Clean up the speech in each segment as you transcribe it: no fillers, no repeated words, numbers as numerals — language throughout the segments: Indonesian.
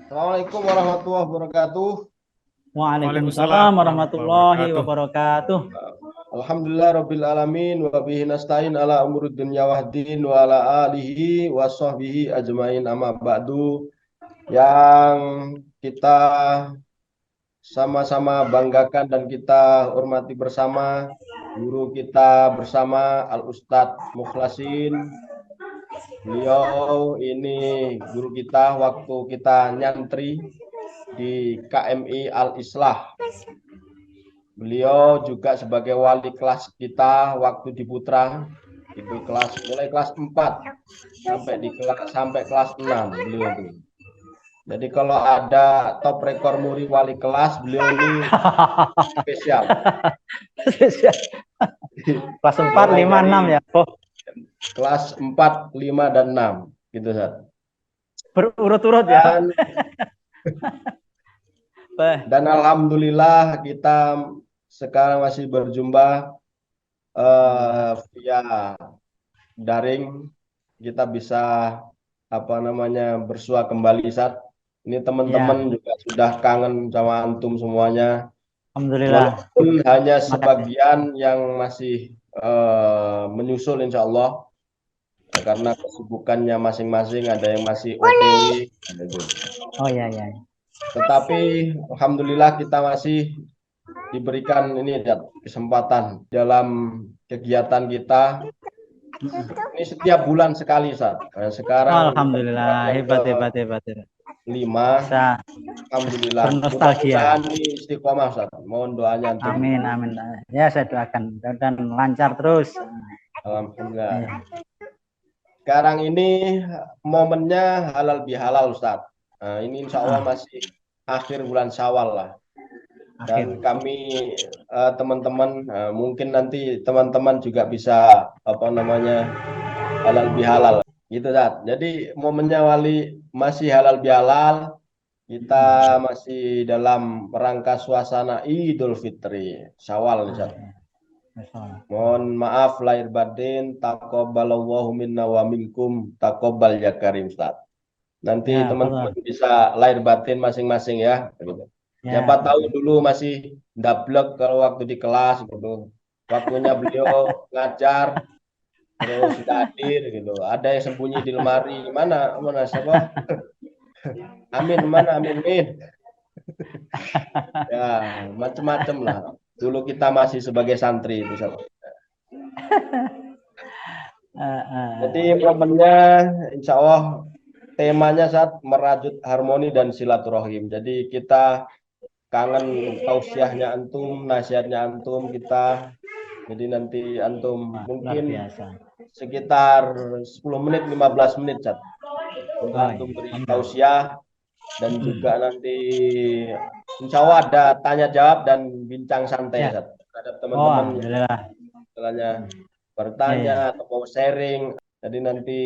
Assalamualaikum warahmatullahi wabarakatuh. Waalaikumsalam Waalaikumsalam warahmatullahi warahmatullahi wabarakatuh. wabarakatuh. Alhamdulillah rabbil alamin wa bihi nasta'in ala umurid dunya waddin wa ala alihi wa sahbihi ajmain amma ba'du. Yang kita sama-sama banggakan dan kita hormati bersama guru kita bersama Al Ustadz Mukhlasin. Beliau ini guru kita waktu kita nyantri di KMI Al Islah. Beliau juga sebagai wali kelas kita waktu di Putra, itu mulai kelas 4 sampai kelas 6 beliau itu. Jadi kalau ada top rekor muri wali kelas, beliau ini spesial. Kelas 4, 5, 6 ya. Oh, Kelas 4, 5 dan 6 gitu, Sat. berurut-urut ya. Dan alhamdulillah kita sekarang masih berjumpa via daring, kita bisa bersua kembali, Sat. Ini teman-teman juga sudah kangen sama antum semuanya. Alhamdulillah. Walaupun hanya sebagian yang masih menyusul insya Allah karena kesibukannya masing-masing, ada yang masih OTW. Oh ya ya. Tetapi alhamdulillah kita masih diberikan ini kesempatan dalam kegiatan kita. Ini setiap bulan sekali, Sat. Sekarang Alhamdulillah, hebat. 5. Bisa Alhamdulillah. bernostalgia. Mudah-mudahan ini istiqomah, Ustaz. Mohon doanya. Amin. Ya, saya doakan dan lancar terus. Alhamdulillah. Ya. Sekarang ini momennya halal bihalal, Ustaz. Nah, ini insya Allah masih akhir bulan Syawal lah. Dan kami teman-teman mungkin nanti teman-teman juga bisa halal bihalal gitu, Ustaz. Jadi momennya wali masih halal bihalal. Kita masih dalam rangka suasana Idul Fitri, Syawal, Ustaz. Mohon maaf lahir batin, taqabbalallahu minna wa minkum, taqabbal ya karim, Ustaz. Nanti Ya, teman-teman bisa lahir batin masing-masing ya, gitu. Ya. Siapa tahu dulu masih ndablek kalau waktu di kelas gitu. Waktunya beliau ngajar terus tidak hadir gitu. Ada yang sembunyi di lemari. Mana siapa? Amin, mana Amin. Ya, macam-macam lah. Dulu kita masih sebagai santri itu, Ustaz. Jadi momennya insya Allah temanya saat merajut harmoni dan silaturahim. Jadi kita kangen tausiahnya antum, nasihatnya antum kita. Jadi nanti antum mungkin sekitar 10 menit, 15 menit, Sat. Untuk antum beri tausiah dan juga nanti insya Allah ada tanya jawab dan bincang santai, Sat. Terhadap teman-teman yang bertanya atau mau sharing. Jadi nanti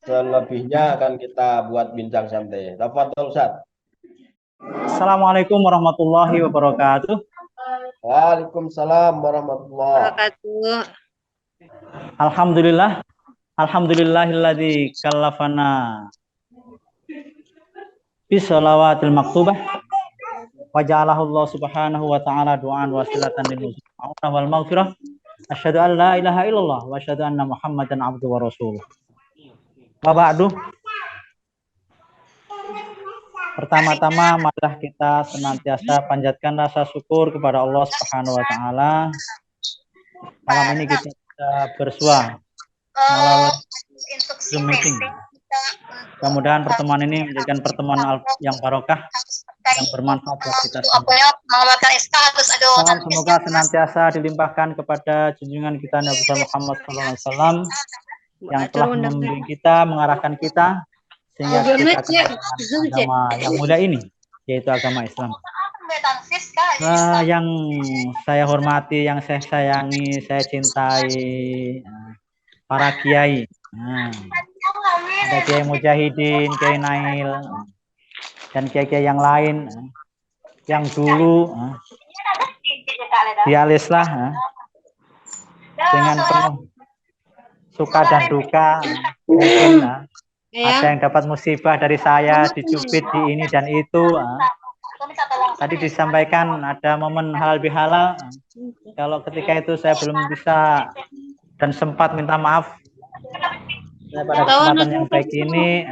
selebihnya akan kita buat bincang santai. Tafadhol, Ustaz. Assalamualaikum warahmatullahi wabarakatuh. Waalaikumsalam warahmatullahi wabarakatuh. Alhamdulillah. Alhamdulillahilladzi kallafana bisalawatil maktubah wa ja'alahu Allah subhanahu wa ta'ala du'an wasilatan lil muslimin wal maghfirah. Asyhadu an la ilaha illallah wa asyhadu anna Muhammadan abduhu wa rasuluh. Wa ba'du. Pertama-tama marilah kita senantiasa panjatkan rasa syukur kepada Allah Subhanahu wa taala. Malam ini kita bisa bersua melalui Zoom meeting. Mudah-mudahan pertemuan ini menjadikan pertemuan yang barokah, yang bermanfaat buat kita semua. Salam semoga senantiasa dilimpahkan kepada junjungan kita Nabi Muhammad SAW yang telah membimbing kita, mengarahkan kita sehingga kita akan agama yang mulia ini, yaitu agama Islam. Yang saya hormati, yang saya sayangi, saya cintai para kiai. Ada Kiai Mujahidin, Kiai Nail, dan kiai-kiai yang lain yang dulu dialislah dengan penuh suka dan duka mungkin Ada yang dapat musibah dari saya, dicubit di ini dan itu. Tadi disampaikan ada momen halal bihalal. Kalau ketika itu saya belum bisa dan sempat minta maaf, pada kesempatan yang baik ini,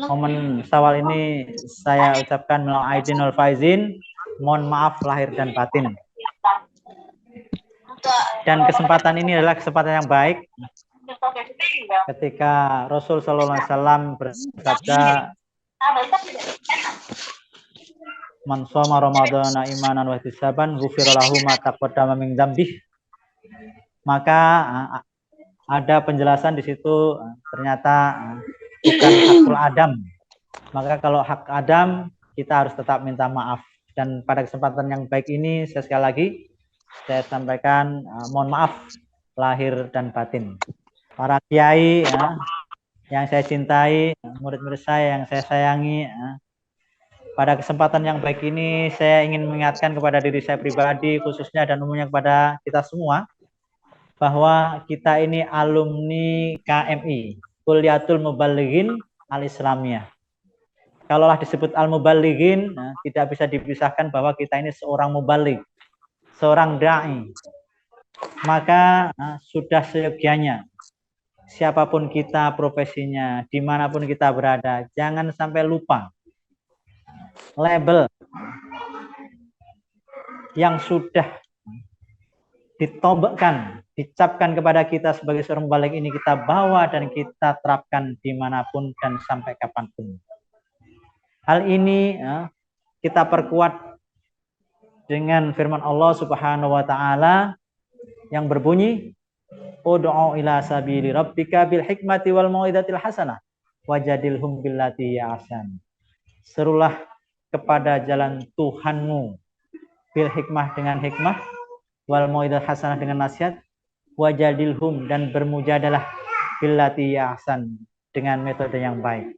momen Syawal ini saya ucapkan minal aidin wal faizin, mohon maaf lahir dan batin. Dan kesempatan ini adalah kesempatan yang baik ketika Rasul Sallallahu Alaihi Wasallam bersabda, "Man shoma Ramadhana imanan wa ihtisaban ghufira lahu ma taqaddama min dzambih." Maka ada penjelasan di situ, ternyata bukan hakul Adam. Maka kalau hak Adam, kita harus tetap minta maaf. Dan pada kesempatan yang baik ini, saya sekali lagi saya sampaikan mohon maaf lahir dan batin. Para kiai yang saya cintai, murid-murid saya yang saya sayangi, pada kesempatan yang baik ini saya ingin mengingatkan kepada diri saya pribadi khususnya dan umumnya kepada kita semua bahwa kita ini alumni KMI, Kulliyatul Mubalighin Al-Islamiyah. Kalaulah disebut Al-Mubalighin, tidak bisa dipisahkan bahwa kita ini seorang mubaligh, seorang da'i. Maka sudah seyogianya siapapun kita profesinya, dimanapun kita berada, jangan sampai lupa label yang sudah ditobekkan, dicapkan kepada kita sebagai seorang mubaligh ini kita bawa dan kita terapkan dimanapun dan sampai kapanpun. Hal ini kita perkuat dengan firman Allah Subhanahu wa taala yang berbunyi, ud'u ila sabili rabbika bil hikmati wal mau'izatil hasanah wajadilhum billati ahsan. Serulah kepada jalan Tuhanmu bil hikmah dengan hikmah, wal mau'izatil hasanah dengan nasihat, wajadilhum dan bermujadalah billati ahsan dengan metode yang baik.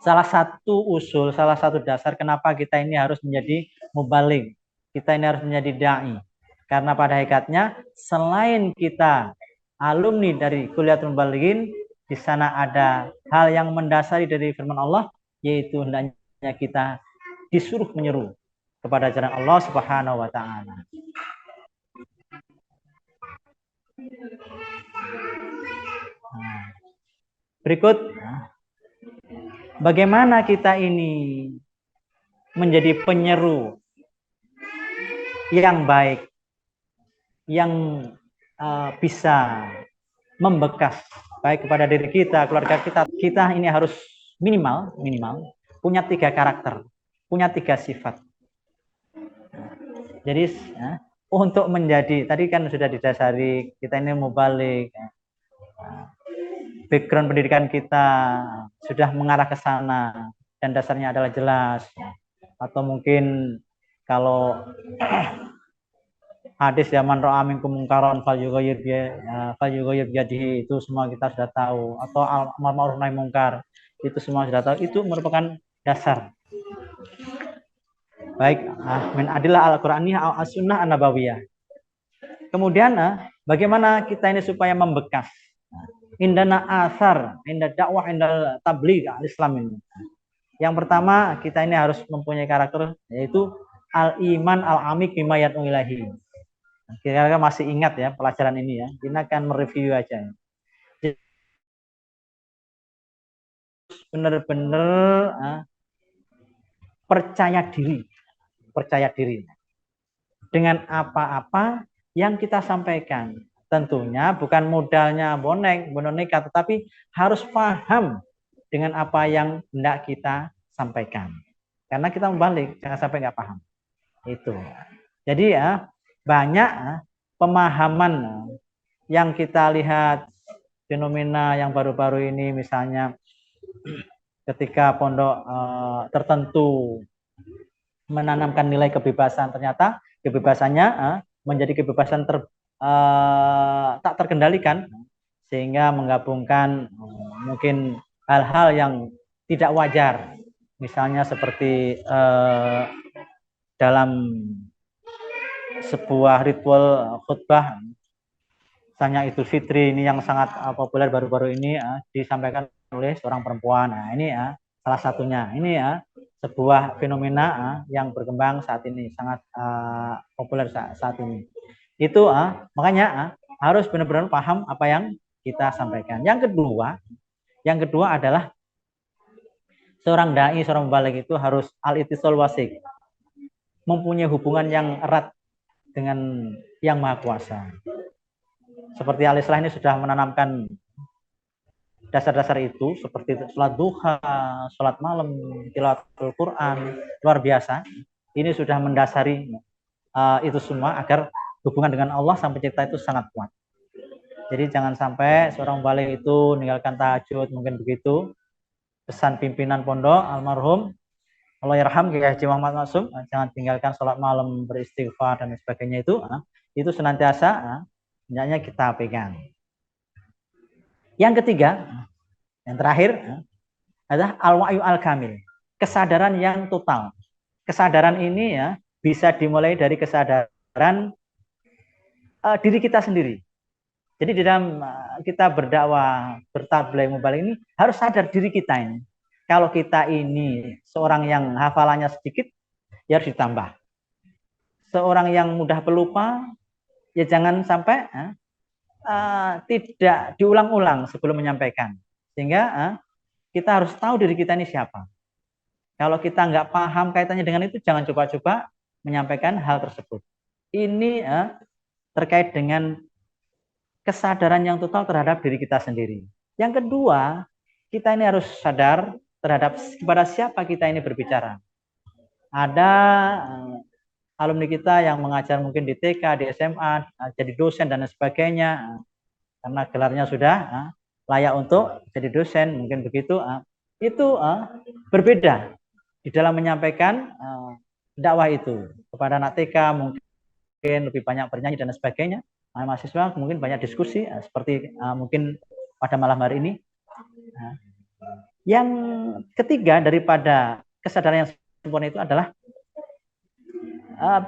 Salah satu usul, salah satu dasar kenapa kita ini harus menjadi mubaligh, kita ini harus menjadi da'i. Karena pada hakikatnya selain kita alumni dari Kulliyatul Mubalighin, di sana ada hal yang mendasari dari firman Allah, yaitu hendaknya kita disuruh menyeru kepada jalan Allah Subhanahu wa taala. Berikut, bagaimana kita ini menjadi penyeru yang baik, yang bisa membekas baik kepada diri kita, keluarga kita. Kita ini harus minimal punya 3 karakter, punya 3 sifat. Jadi untuk menjadi, tadi kan sudah didasari kita ini mubaligh, background pendidikan kita sudah mengarah ke sana dan dasarnya adalah jelas. Atau mungkin kalau hadis ya man ra'a minkum munkaran falyughayyir biyadihi, itu semua kita sudah tahu. Atau amar ma'ruf nahi munkar, itu semua sudah tahu. Itu merupakan dasar. Baik, min adillah al-Qur'aniyah as-sunnah an-nabawiyah. Kemudian bagaimana kita ini supaya membekas? Indana asar, inda dakwah, inda tabligh al-Islam ini. Yang pertama, kita ini harus mempunyai karakter, yaitu al-iman al-amik bima yad'u ilahi. Kira-kira masih ingat ya pelajaran ini ya. Kita akan mereview aja. Benar-benar percaya diri dengan apa-apa yang kita sampaikan. Tentunya bukan modalnya boneka, tetapi harus paham dengan apa yang hendak kita sampaikan. Karena kita membalik, jangan sampai nggak paham. Itu. Jadi banyak pemahaman yang kita lihat fenomena yang baru-baru ini, misalnya ketika pondok tertentu menanamkan nilai kebebasan, ternyata kebebasannya menjadi kebebasan tak terkendalikan, sehingga menggabungkan mungkin hal-hal yang tidak wajar, misalnya seperti dalam sebuah ritual khutbah misalnya Idul Fitri ini yang sangat populer baru-baru ini disampaikan oleh seorang perempuan. Nah, ini salah satunya. Ini sebuah fenomena yang berkembang saat ini, sangat populer saat ini. Itu makanya harus benar-benar paham apa yang kita sampaikan. Yang kedua adalah seorang dai, seorang mubaligh itu harus al-ittisal wasik, mempunyai hubungan yang erat dengan yang Maha Kuasa. Seperti Al-Islah ini sudah menanamkan dasar-dasar itu, seperti sholat duha, sholat malam, tilawatul Quran, luar biasa. Ini sudah mendasari itu semua agar hubungan dengan Allah Sang Pencipta itu sangat kuat. Jadi jangan sampai seorang mubaligh itu meninggalkan tahajud, mungkin begitu. Pesan pimpinan pondok almarhum Allah yarham Kiai Haji Muhammad Maksum, jangan tinggalkan sholat malam, beristighfar dan sebagainya itu senantiasa hendaknya kita pegang. Yang ketiga, yang terakhir adalah al-wa'yu al-kamil, kesadaran yang total. Kesadaran ini bisa dimulai dari kesadaran diri kita sendiri. Jadi di dalam kita berdakwah, bertabligh, mubaligh ini harus sadar diri kita ini. Kalau kita ini seorang yang hafalannya sedikit, ya harus ditambah. Seorang yang mudah pelupa, ya jangan sampai tidak diulang-ulang sebelum menyampaikan. Sehingga kita harus tahu diri kita ini siapa. Kalau kita nggak paham kaitannya dengan itu, jangan coba-coba menyampaikan hal tersebut. Ini terkait dengan kesadaran yang total terhadap diri kita sendiri. Yang kedua, kita ini harus sadar terhadap kepada siapa kita ini berbicara. Ada alumni kita yang mengajar mungkin di TK, di SMA, jadi dosen dan sebagainya, karena gelarnya sudah layak untuk jadi dosen, mungkin begitu. Itu berbeda di dalam menyampaikan dakwah itu kepada anak TK, mungkin lebih banyak bernyanyi dan sebagainya. Mahasiswa mungkin banyak diskusi seperti mungkin pada malam hari ini. Yang ketiga daripada kesadaran yang sempurna itu adalah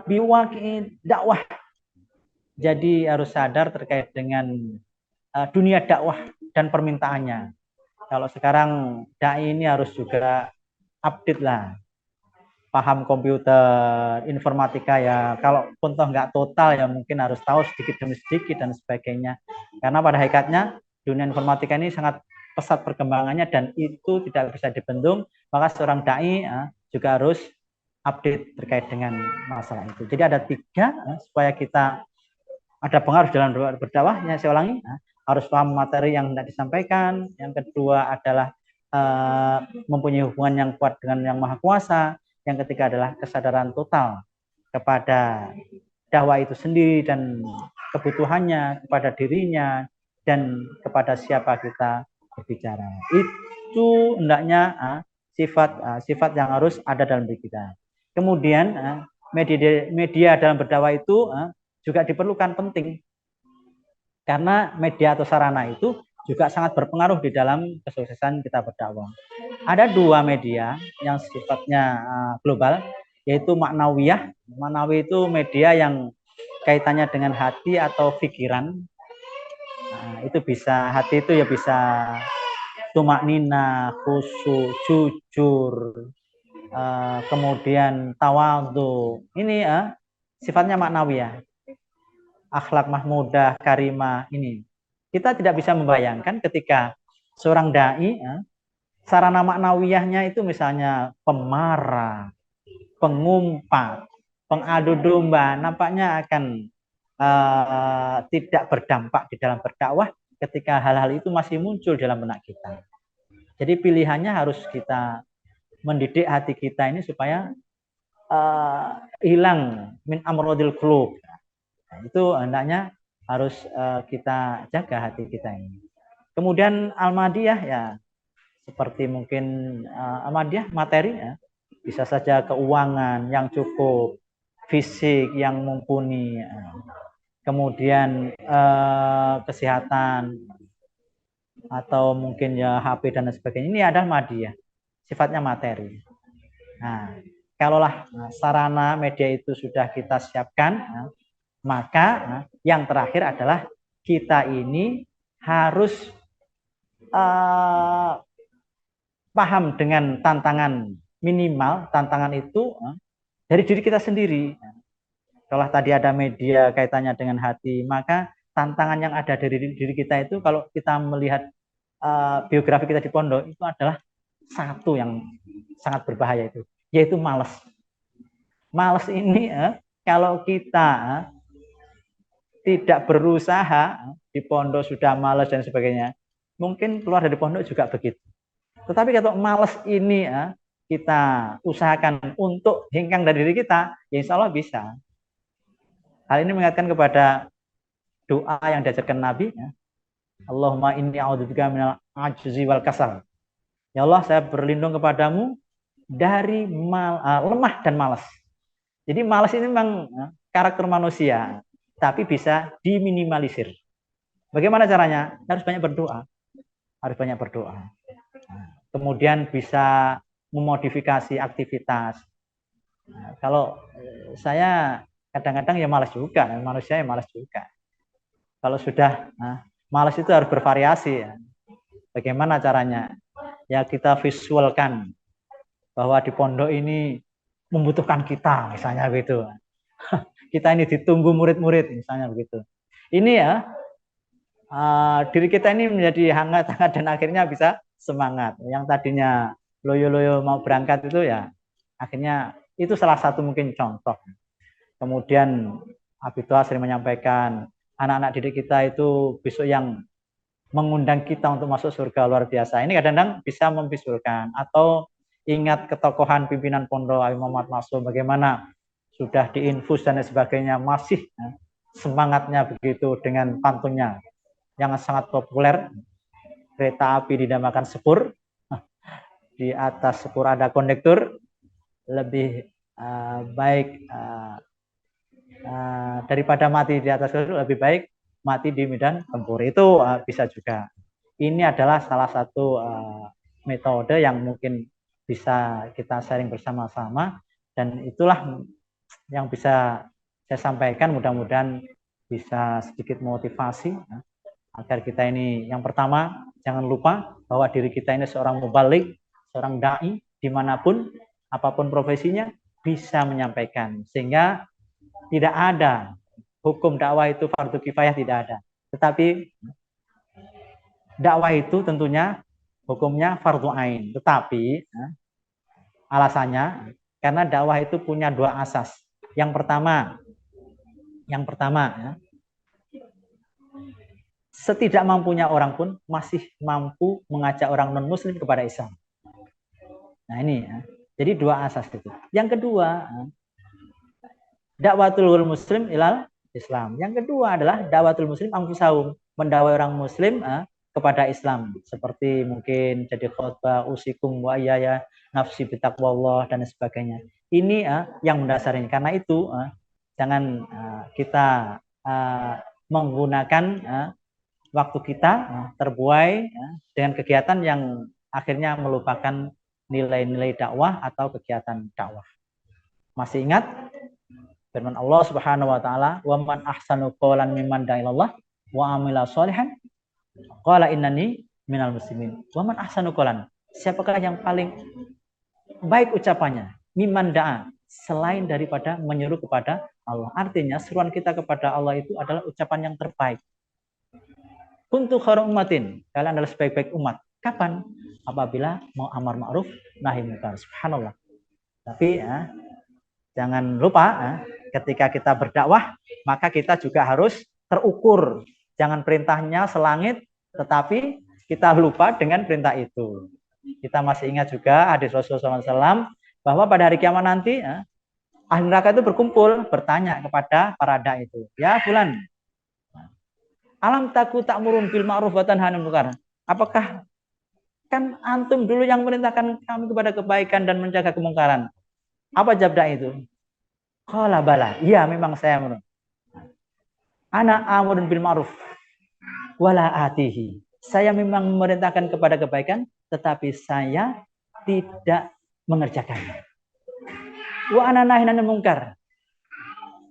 biwaki dakwah. Jadi harus sadar terkait dengan dunia dakwah dan permintaannya. Kalau sekarang dai ini harus juga update lah, paham komputer, informatika ya. Kalau pun toh nggak total ya mungkin harus tahu sedikit demi sedikit dan sebagainya. Karena pada hakikatnya dunia informatika ini sangat pesat perkembangannya dan itu tidak bisa dibendung. Maka seorang dai juga harus update terkait dengan masalah itu. Jadi ada 3 supaya kita ada pengaruh dalam berdakwahnya. Saya ulangi, harus paham materi yang hendak disampaikan. Yang kedua adalah mempunyai hubungan yang kuat dengan Yang Maha Kuasa. Yang ketiga adalah kesadaran total kepada dakwah itu sendiri dan kebutuhannya, kepada dirinya dan kepada siapa kita berbicara. Itu hendaknya sifat yang harus ada dalam diri kita. Kemudian media dalam berdakwah itu juga diperlukan, penting. Karena media atau sarana itu juga sangat berpengaruh di dalam kesuksesan kita berdakwah. Ada 2 media yang sifatnya global, yaitu maknawiyah. Maknawi itu media yang kaitannya dengan hati atau pikiran. Itu bisa, hati itu ya bisa tumaknina, khusyuk, jujur, kemudian tawadhu. Ini sifatnya maknawiyah. Akhlak mahmudah, karimah ini. Kita tidak bisa membayangkan ketika seorang dai sarana maknawiyahnya itu misalnya pemarah, pengumpat, pengadu domba, nampaknya akan tidak berdampak di dalam berdakwah ketika hal-hal itu masih muncul dalam benak kita. Jadi pilihannya harus kita mendidik hati kita ini supaya hilang min amrodil qulub. Itu hendaknya harus kita jaga hati kita ini. Kemudian Al-Madiyah ya seperti mungkin Al-Madiyah materi ya, bisa saja keuangan yang cukup, fisik yang mumpuni, kemudian kesehatan atau mungkin ya HP dan sebagainya. Ini adalah Madiyah, sifatnya materi. Nah, kalaulah sarana media itu sudah kita siapkan, maka yang terakhir adalah kita ini harus paham dengan tantangan, minimal tantangan itu dari diri kita sendiri. Kalau tadi ada media kaitannya dengan hati, maka tantangan yang ada dari diri kita itu, kalau kita melihat biografi kita di pondok, itu adalah satu yang sangat berbahaya, itu yaitu malas. Malas ini kalau kita tidak berusaha, di pondok sudah malas dan sebagainya, mungkin keluar dari pondok juga begitu. Tetapi kalau malas ini kita usahakan untuk hengkang dari diri kita, ya insya Allah bisa. Hal ini mengingatkan kepada doa yang diajarkan Nabi, Allahumma inni a'udzubika minal ajzi wal kasal. Ya Allah, saya berlindung kepadamu dari lemah dan malas. Jadi malas ini memang karakter manusia, tapi bisa diminimalisir. Bagaimana caranya? Harus banyak berdoa. Harus banyak berdoa. Kemudian bisa memodifikasi aktivitas. Kalau saya kadang-kadang ya malas juga, manusia ya malas juga. Kalau sudah malas itu harus bervariasi. Ya. Bagaimana caranya? Ya kita visualkan bahwa di pondok ini membutuhkan kita, misalnya begitu. Kita ini ditunggu murid-murid, misalnya begitu. Ini ya, diri kita ini menjadi hangat-hangat dan akhirnya bisa semangat. Yang tadinya loyo-loyo mau berangkat itu ya, akhirnya itu salah satu mungkin contoh. Kemudian Abidullah sering menyampaikan, anak-anak didik kita itu besok yang mengundang kita untuk masuk surga luar biasa. Ini kadang-kadang bisa memvisualkan, atau ingat ketokohan pimpinan pondok Habib Muhammad Maksum, bagaimana sudah diinfus dan sebagainya, masih semangatnya begitu dengan pantunnya yang sangat populer. Kereta api dinamakan sepur, di atas sepur ada kondektur, lebih baik daripada mati di atas kondektur, lebih baik mati di medan tempur. Itu bisa juga. Ini adalah salah satu metode yang mungkin bisa kita sharing bersama-sama, dan itulah yang bisa saya sampaikan. Mudah-mudahan bisa sedikit motivasi agar kita ini, yang pertama, jangan lupa bahwa diri kita ini seorang mubalik, seorang dai, dimanapun, apapun profesinya, bisa menyampaikan. Sehingga tidak ada hukum dakwah itu fardu kifayah, tidak ada. Tetapi dakwah itu tentunya hukumnya fardu ain. Tetapi alasannya karena dakwah itu punya dua asas. Yang pertama setidak mampunya orang pun masih mampu mengajak orang non muslim kepada Islam. Nah ini jadi dua asas itu. Yang kedua, dakwatul muslim ilal Islam. Yang kedua adalah dakwatul muslim anfusahum, mendakwai orang muslim kepada Islam, seperti mungkin jadi khutbah usikum wa iyaya nafsi bitaqwallah dan sebagainya. Ini yang mendasarnya. Karena itu jangan kita menggunakan waktu kita terbuai dengan kegiatan yang akhirnya melupakan nilai-nilai dakwah atau kegiatan dakwah. Masih ingat firman Allah Subhanahu wa taala, "Wa man ahsanu qawlan mimman da'a ilallah wa amila sholihan qala innani minal muslimin." Wa man ahsanu qawlan, siapakah yang paling baik ucapannya? Mimman da'a, selain daripada menyeru kepada Allah. Artinya seruan kita kepada Allah itu adalah ucapan yang terbaik. Kuntu khairu ummatin, kalian adalah sebaik-baik umat. Kapan? Apabila mau amar ma'ruf nahi munkar. Subhanallah. Tapi jangan lupa ketika kita berdakwah, maka kita juga harus terukur. Jangan perintahnya selangit, tetapi kita lupa dengan perintah itu. Kita masih ingat juga hadis Rasulullah SAW bahwa pada hari kiamat nanti ahli neraka itu berkumpul bertanya kepada para dai itu, ya fulan, alam taku ta'murun bil ma'ruf wa tanha 'anil munkar. Apakah kan antum dulu yang merintahkan kami kepada kebaikan dan menjaga kemungkaran? Apa jawab dai itu? Qala bala. Iya, memang saya menurut. Ana amrun bil ma'ruf wala atihi. Saya memang memerintahkan kepada kebaikan, tetapi saya tidak mengerjakannya. Wa ana nahin 'anil munkar.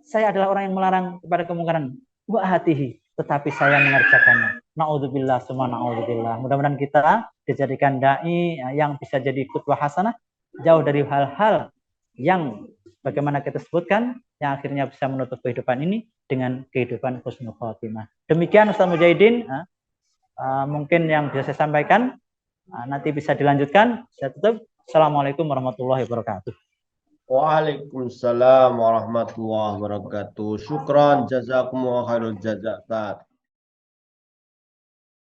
Saya adalah orang yang melarang kepada kemungkaran. Wa atihi. tetapi saya mengerjakannya. Naudzubillah, semua naudzubillah. Mudah-mudahan kita dijadikan dai yang bisa jadi qudwah hasanah, jauh dari hal-hal yang bagaimana kita sebutkan, yang akhirnya bisa menutup kehidupan ini dengan kehidupan husnul khotimah. Demikian Ustaz Mujahidin, mungkin yang bisa saya sampaikan. Nanti bisa dilanjutkan. Saya tutup. Assalamualaikum warahmatullahi wabarakatuh. Waalaikumsalam warahmatullahi wabarakatuh. Syukran, jazakumullah khairul jazak.